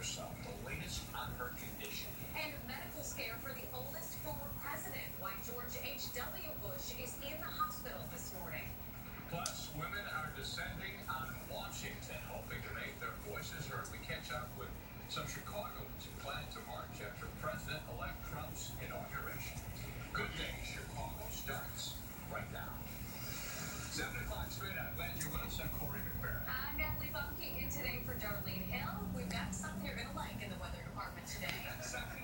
herself. The latest on her condition. And a medical scare for the oldest former president. Why George H.W. Bush is in the hospital this morning. Plus, women are descending on Washington, hoping to make their voices heard. We catch up with some Chicagoans who plan to march after President-elect Trump's inauguration. Good Day Chicago starts right now. 7 o'clock straight out. Glad you're with us. I'm Corey McFerrin. I'm Natalie Bunky, and today for Darlene Hill, we've got something you're going to like in the weather department today.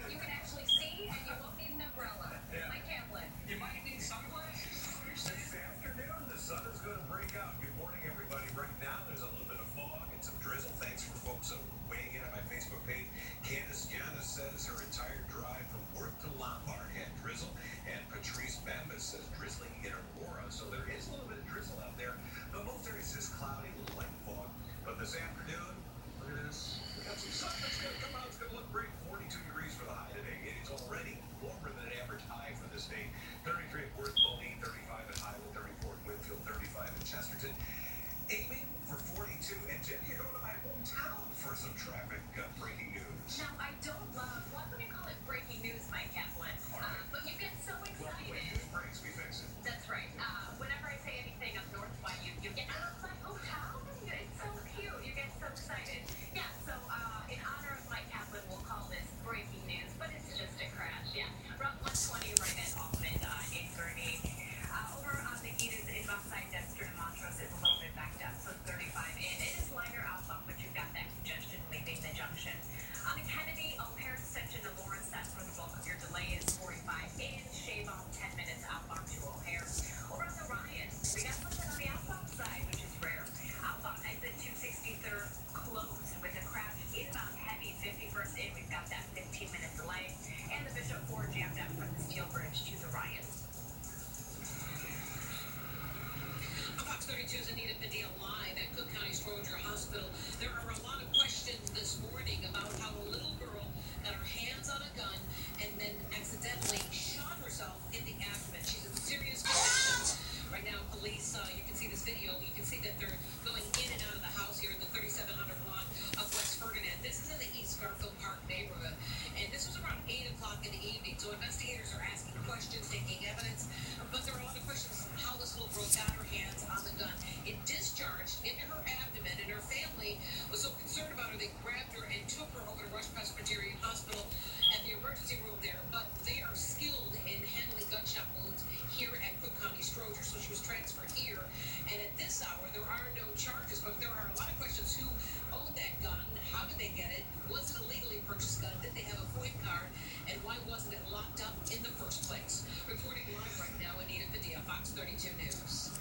You can actually see, and you won't need an umbrella. Yeah. Mike Kaplan. You might need sunglasses. This afternoon, the sun is going to break out. Good morning, everybody. Right now, there's a little bit of fog and some drizzle. Thanks for folks weighing in on my Facebook page. Candace Giannis says her entire drive from work to Lombard had drizzle, and Patrice Bambas says drizzling in Aurora. So there is a little bit of drizzle out there, but most areas is cloudy, a little light fog. But this afternoon, look at this. We got some sun that's going to come out. It's going to look great. 42 degrees for the high today. It is already warmer than an average high for this day. 33 at Worth, Boney, 35 at Highland, 34 at Winfield, 35 at Chesterton. Aiming for 42. And Jen, you're going to my hometown for some traffic breaking news. Now, I don't love, why would you call it breaking news, Mike Kaplan? But you get so excited. Well, when news breaks, we fix it. That's right. Whenever I say anything up north, why you get out of my hometown? It's so cute. You get so excited. Yeah, so in honor of Mike Kaplan, we'll call this breaking news, but it's just a crash. Yeah, Route 120 right at Hoffman, 830. Over on the Edith inbound side, Dexter and Montrose is a little bit backed up, so 35 in. It is lighter outbound, but you've got that congestion leaving the junction. On the Kennedy O'Hare extension to Lawrence, that's where the bulk of your delay is. 45 in. Shave off 10 minutes outbound to O'Hare. Over on the Ryan, we got something on the outbound side, which is rare. Outbound exit 263rd closed with a crash inbound heavy 51st in. We've got that 15-minute delay. And the Bishop Ford jammed out from the Steel Bridge to the Ryan. Fox 32's Anita Padilla live at Cook County Stroger Hospital. There are a lot of questions this morning about how a little girl got her hands on a gun and then accidentally shot herself in the abdomen. She's in serious condition. Right now, police, you can see this video. You can see that they're going in and out of the house here in the 3700 block of West Ferdinand. This is in the East Garfield Park neighborhood. And this was around 8 o'clock in the evening. So investigators are asking questions, taking evidence. But there are a lot of questions how this little girl got her hands on the gun. It discharged into her abdomen, and her family was so concerned about her, they grabbed her and took her over to Rush Presbyterian Hospital at the emergency room there. But they are skilled in handling gunshot wounds here at Cook County Stroger, so she was transferred here. And at this hour, there are no charges, but there are a lot of questions. Who owned that gun? How did they get it? Was it a legally purchased gun? Did they have a FOID card? And why wasn't it locked up in the first place? Reporting live right now, Anita Padilla, Fox 32 News.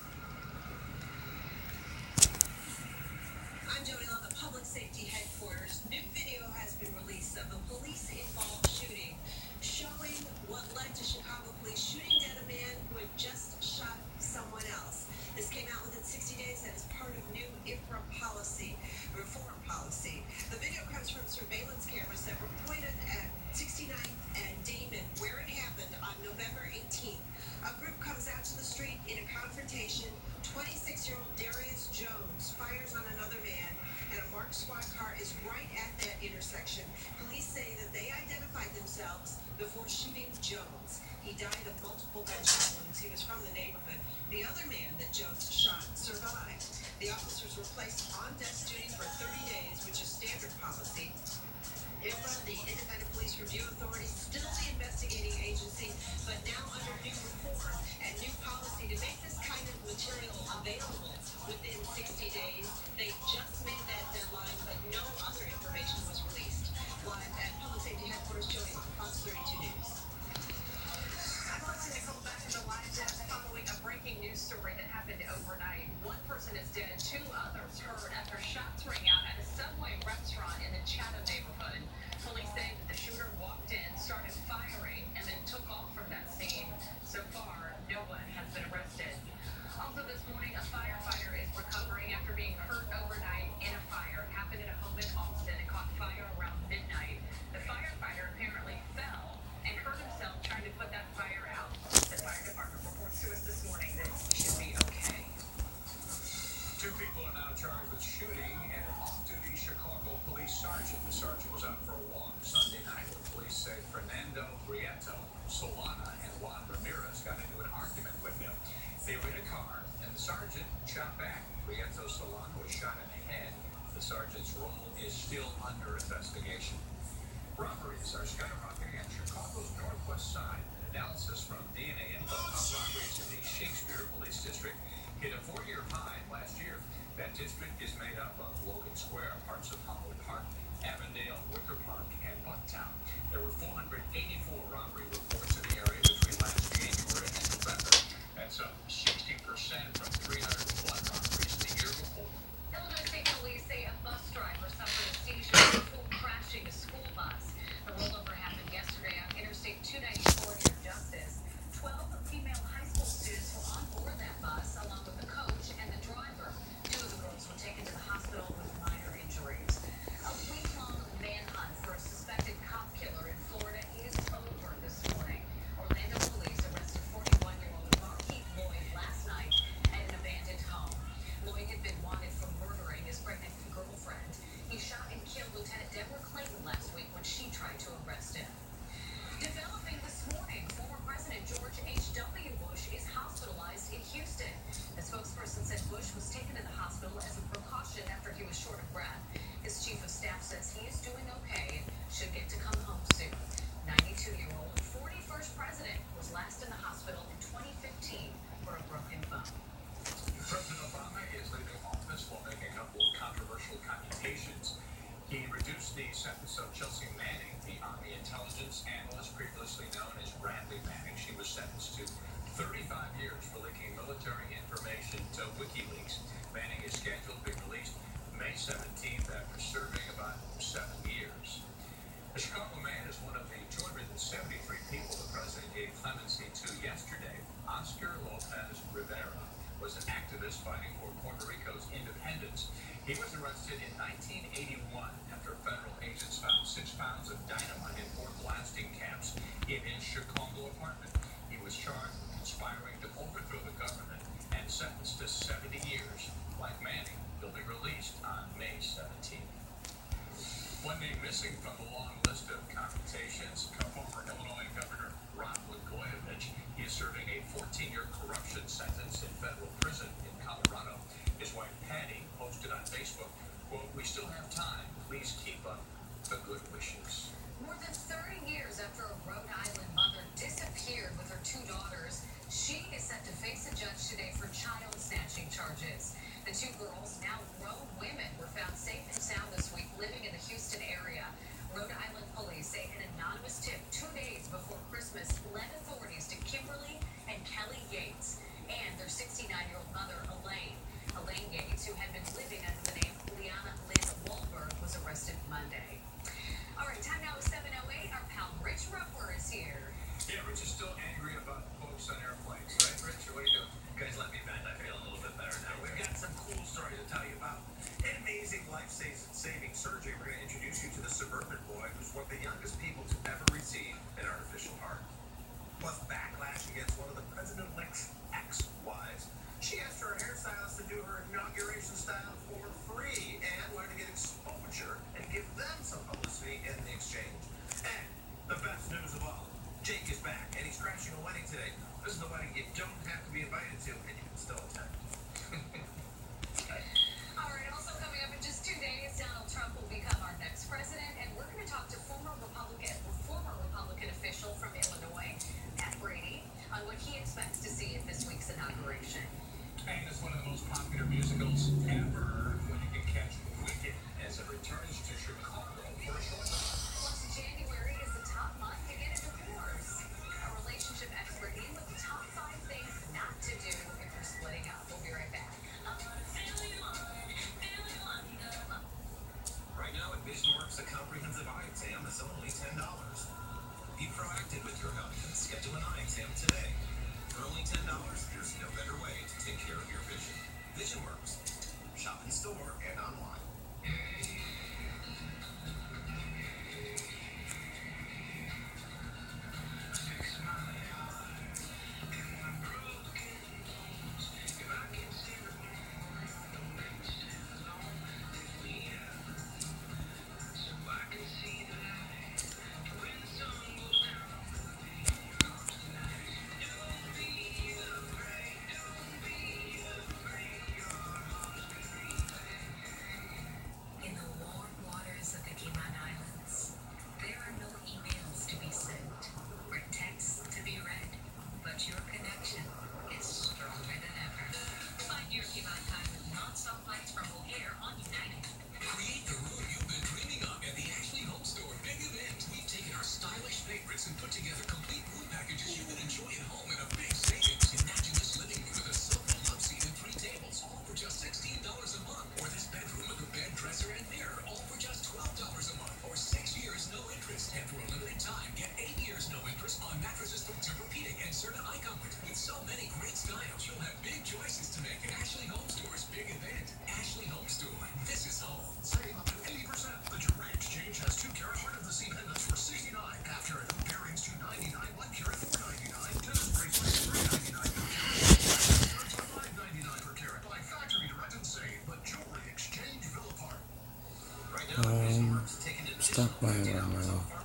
I'm Jody on the Public Safety Headquarters. New video has been released of a police-involved shooting, showing what led to Chicago police shooting dead a man who had just shot someone else. This came out within 60 days and is part of new IFRA policy, reform policy. The video comes from surveillance cameras that were pointed at 69th and Damon, where it happened on November 18th. A group comes out to the street in a confrontation. 26-year-old Darius Jones fires on another man, and a marked squad car is right at that intersection. Police say that they identified themselves before shooting Jones. He died of multiple gunshot wounds. He was from the neighborhood. The other man that Jones shot survived. The officers were placed on desk duty for 30 days, which is standard policy. IFRA, the Independent Police Review Authority, still the investigating agency, but now under new reform and new policy to make this kind of material available within 60 days. They just made that deadline, but no other information was released. Live at Public Safety Headquarters, Jody on Fox 32 News. I'm listening to come back to the live desk following a breaking news story that happened overnight. One person is dead, 2 others hurt after shots rang out at a Subway restaurant in the Chatham is still under investigation. Robberies are skyrocketing at Chicago's northwest side. An analysis from DNA info on robberies in the Shakespeare Police District hit a 4-year high last year. That district is made up of Logan Square, parts of Hollywood Park, Avondale, Wicker Park, and Bucktown. There were 484 robbery reports in the area between last January and November. That's up 60% from 301 robberies the year before. Illinois State Police say a bus driver suffered a seizure before crashing a school bus. The rollover happened yesterday on Interstate 294 near Justice. 12 female high school students were on board that bus, along with the coach and the driver. 2 of the girls were taken to the hospital with minor injuries. A week-long manhunt for a suspected cop killer in Florida is over this morning. Orlando police arrested 41-year-old Markeith Lloyd last night at an abandoned home. Lloyd had been wanted for murdering his pregnant girlfriend. He shot and killed Lieutenant Deborah Clayton last week when she tried to arrest him. Developing this morning, former President George H.W. Bush is hospitalized in Houston. A spokesperson said Bush was taken to the hospital as a precaution after he was short of breath. His chief of staff says he is doing okay and should get to come home soon. 92-year-old 41st president was last in the hospital in 2015 for a broken bone. President Obama is leaving office while making a couple of controversial computations. He reduced the sentence of Chelsea Manning, the Army intelligence analyst previously known as Bradley Manning. She was sentenced to 35 years for leaking military information to WikiLeaks. Manning is scheduled to be released May 17th after serving about 7 years. A Chicago man is one of the 273 people the president gave clemency to yesterday. Oscar Lopez Rivera was an activist fighting for Puerto Rico's independence. He was arrested in 1981 after federal agents found 6 pounds of dynamite in 4 blasting camps in his Chicago apartment. He was charged with conspiring to overthrow the government and sentenced to 70 years. Like Manning, he'll be released on May 17th. One name missing from the long list of computations, former Illinois Governor Rod Blagojevich. He is serving a 14-year corruption sentence in federal prison in Colorado. His wife Patty posted on Facebook, quote, "We still have time. Please keep up the good wishes." More than 30 years after a Rhode Island mother disappeared with her 2 daughters, she is set to face a judge today for child snatching charges. The 2 girls, now grown women, were found safe and sound this week living in the Houston area. Rhode Island police say an anonymous tip 2 days before Christmas led authorities to Kimberly and Kelly Yates and their 69-year-old mother, Elaine. Elaine Yates, who had been living under the name Liana Lynn Wahlberg, was arrested Monday. All right, time now is 7:08. Our pal Rich Roper is here. Yeah, Rich is still angry about folks on airplanes, right, Rich? What are you doing? Guys, let me vent. I feel a little bit better now. We've got some cool stories to tell you about. An amazing life-saving surgery. We're going to introduce you to the suburban boy who's one of the youngest people to ever receive an artificial heart. Plus backlash against one of the president-elect's ex-wives. She asked her hairstylist to do her inauguration style for free and wanted to get exposure and give them some publicity in the exchange. And the best news of all, Jake is back and he's crashing a wedding today. This is the wedding you don't have to be invited to and you can still attend. All right, also coming up in just 2 days, Donald Trump will become our next president, and we're going to talk to former Republican Stop by right now.